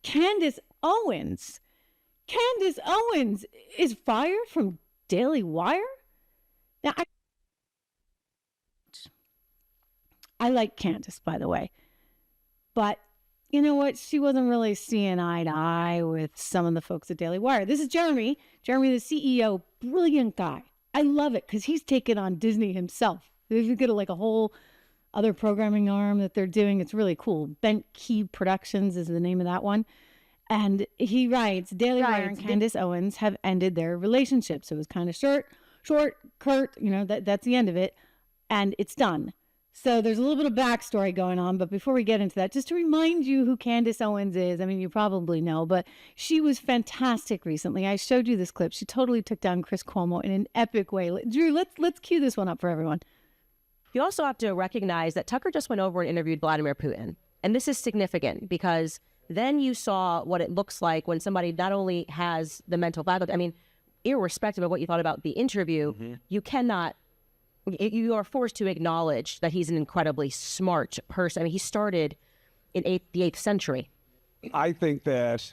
Candace Owens. Candace Owens is fired from Daily Wire? Now, I like Candace, by the way. But you know what? She wasn't really seeing eye to eye with some of the folks at Daily Wire. This is Jeremy. Jeremy, the CEO, brilliant guy. I love it because he's taken on Disney himself. They've got like a whole other programming arm that they're doing. It's really cool. Bent Key Productions is the name of that one. And he writes, Daily Wire and Candace Owens have ended their relationship. So it was kind of short, curt, that's the end of it. And it's done. So there's a little bit of backstory going on. But before we get into that, just to remind you who Candace Owens is, I mean, you probably know, but she was fantastic recently. I showed you this clip. She totally took down Chris Cuomo in an epic way. Drew, let's cue this one up for everyone. You also have to recognize that Tucker just went over and interviewed Vladimir Putin. And this is significant because then you saw what it looks like when somebody not only has the mental faculty, I mean, irrespective of what you thought about the interview, you are forced to acknowledge that he's an incredibly smart person. I mean, he started in the 8th century. I think that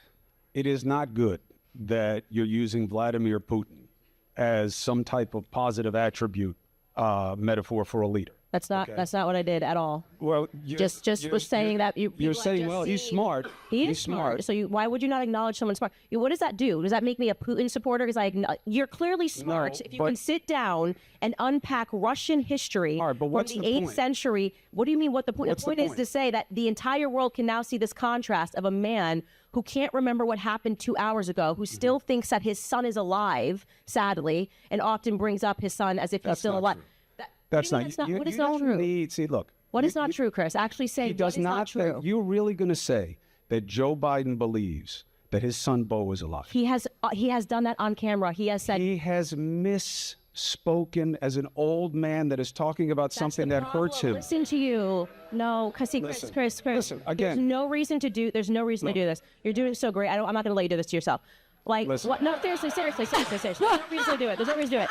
it is not good that you're using Vladimir Putin as some type of positive attribute metaphor for a leader. That's not what I did at all. Well, just was saying that you're saying, well, he's smart. He's smart. So why would you not acknowledge someone smart? What does that do? Does that make me a Putin supporter? Because you're clearly smart. No, if you can sit down and unpack Russian history from the 8th century, what do you mean? What the point? The point is to say that the entire world can now see this contrast of a man who can't remember what happened 2 hours ago, who still thinks that his son is alive, sadly, and often brings up his son as if he's still alive. That's not true. What is not true? See, look. What is not true, Chris? Actually say what is not true. You're really going to say that Joe Biden believes that his son Beau is alive? He has done that on camera. He has said he has misspoken as an old man that is talking about something that hurts him. Listen to you. No, because Chris. Listen, again. There's no reason to do this. You're doing so great. I'm not going to let you do this to yourself. Like, what? No, seriously. There's no reason to do it. There's no reason to do it.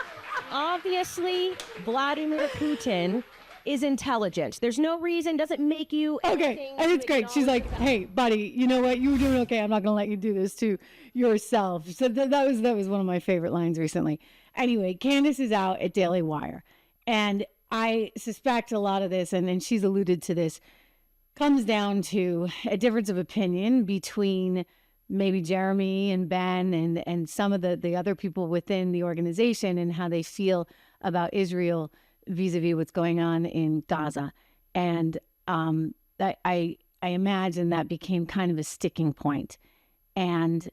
Obviously, Vladimir Putin is intelligent. There's no reason. Doesn't make you okay. And it's great. She's like, hey, buddy, you know what? You were doing okay. I'm not going to let you do this to yourself. So that was one of my favorite lines recently. Anyway, Candace is out at Daily Wire. And I suspect a lot of this, and she's alluded to this, comes down to a difference of opinion between maybe Jeremy and Ben and some of the other people within the organization and how they feel about Israel vis-a-vis what's going on in Gaza. And I imagine that became kind of a sticking point. And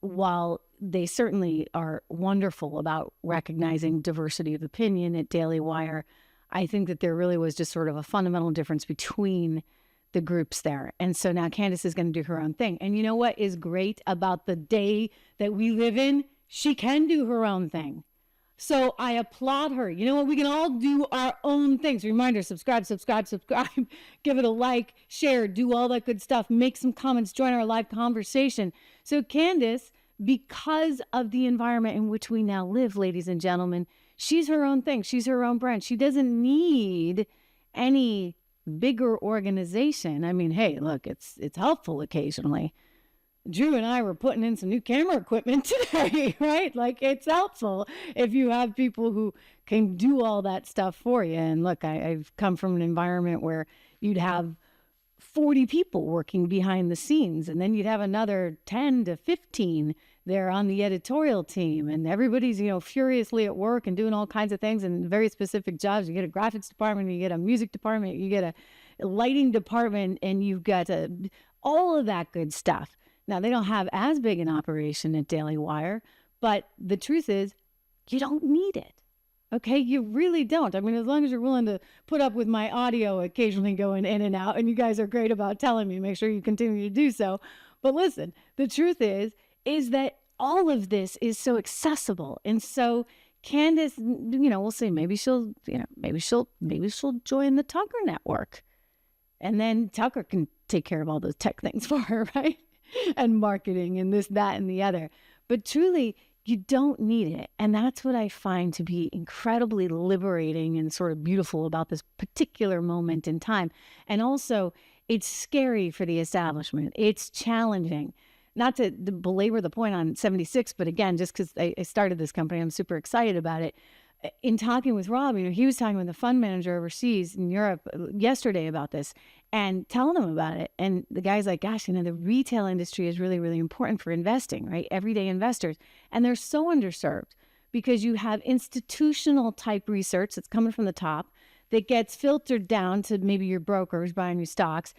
while they certainly are wonderful about recognizing diversity of opinion at Daily Wire, I think that there really was just sort of a fundamental difference between the groups there. And so now Candace is going to do her own thing. And you know what is great about the day that we live in? She can do her own thing. So I applaud her. You know what? We can all do our own things. Reminder, subscribe, give it a like, share, do all that good stuff, make some comments, join our live conversation. So Candace, because of the environment in which we now live, ladies and gentlemen, she's her own thing. She's her own brand. She doesn't need any bigger organization. I mean, hey, look, it's helpful occasionally. Drew and I were putting in some new camera equipment today, right? Like, it's helpful if you have people who can do all that stuff for you. And look, I've come from an environment where you'd have 40 people working behind the scenes, and then you'd have another 10 to 15 there on the editorial team, and everybody's, furiously at work and doing all kinds of things and very specific jobs. You get a graphics department, you get a music department, you get a lighting department, and you've got all of that good stuff. Now, they don't have as big an operation at Daily Wire, but the truth is, you don't need it. Okay, you really don't. I mean, as long as you're willing to put up with my audio occasionally going in and out, and you guys are great about telling me, make sure you continue to do so. But listen, the truth is that all of this is so accessible. And so Candace, we'll see, maybe she'll join the Tucker network. And then Tucker can take care of all those tech things for her, right? And marketing and this, that, and the other. But truly, you don't need it. And that's what I find to be incredibly liberating and sort of beautiful about this particular moment in time. And also, It's scary for the establishment. It's challenging. Not to belabor the point on 76, but again, just because I started this company, I'm super excited about it. In talking with Rob, he was talking with the fund manager overseas in Europe yesterday about this and telling him about it. And the guy's like, gosh, the retail industry is really, really important for investing, right? Everyday investors. And they're so underserved because you have institutional type research that's coming from the top that gets filtered down to maybe your brokers buying you stocks,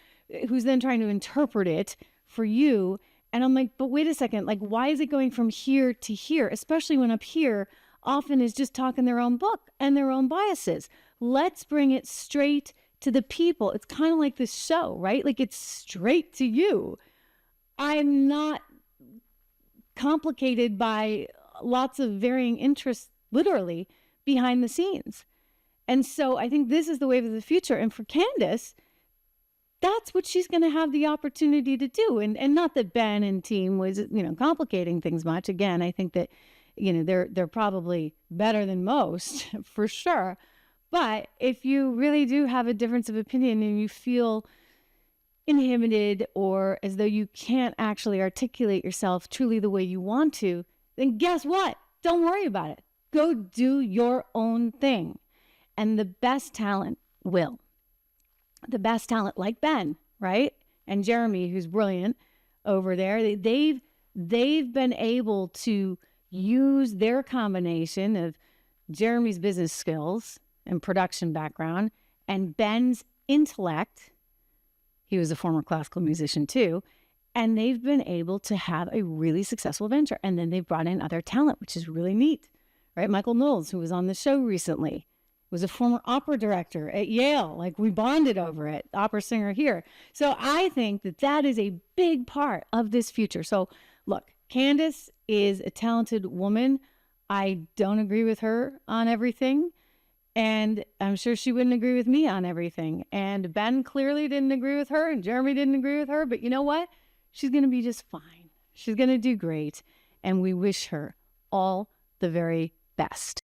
who's then trying to interpret it for you. And I'm like, but wait a second, like, why is it going from here to here? Especially when up here often is just talking their own book and their own biases. Let's bring it straight to the people. It's kind of like this show, right? Like, it's straight to you. I'm not complicated by lots of varying interests, literally, behind the scenes. And so I think this is the wave of the future. And for Candace, that's what she's going to have the opportunity to do. And not that Ben and team was, complicating things much. Again, I think that, they're probably better than most for sure. But if you really do have a difference of opinion and you feel inhibited or as though you can't actually articulate yourself truly the way you want to, then guess what? Don't worry about it. Go do your own thing. And the best talent will. The best talent like Ben, right? And Jeremy, who's brilliant over there, they've been able to use their combination of Jeremy's business skills and production background and Ben's intellect. He was a former classical musician too. And they've been able to have a really successful venture. And then they've brought in other talent, which is really neat, right? Michael Knowles, who was on the show recently, was a former opera director at Yale. Like, we bonded over it, opera singer here. So I think that is a big part of this future. So look, Candace is a talented woman. I don't agree with her on everything. And I'm sure she wouldn't agree with me on everything. And Ben clearly didn't agree with her and Jeremy didn't agree with her. But you know what? She's going to be just fine. She's going to do great. And we wish her all the very best.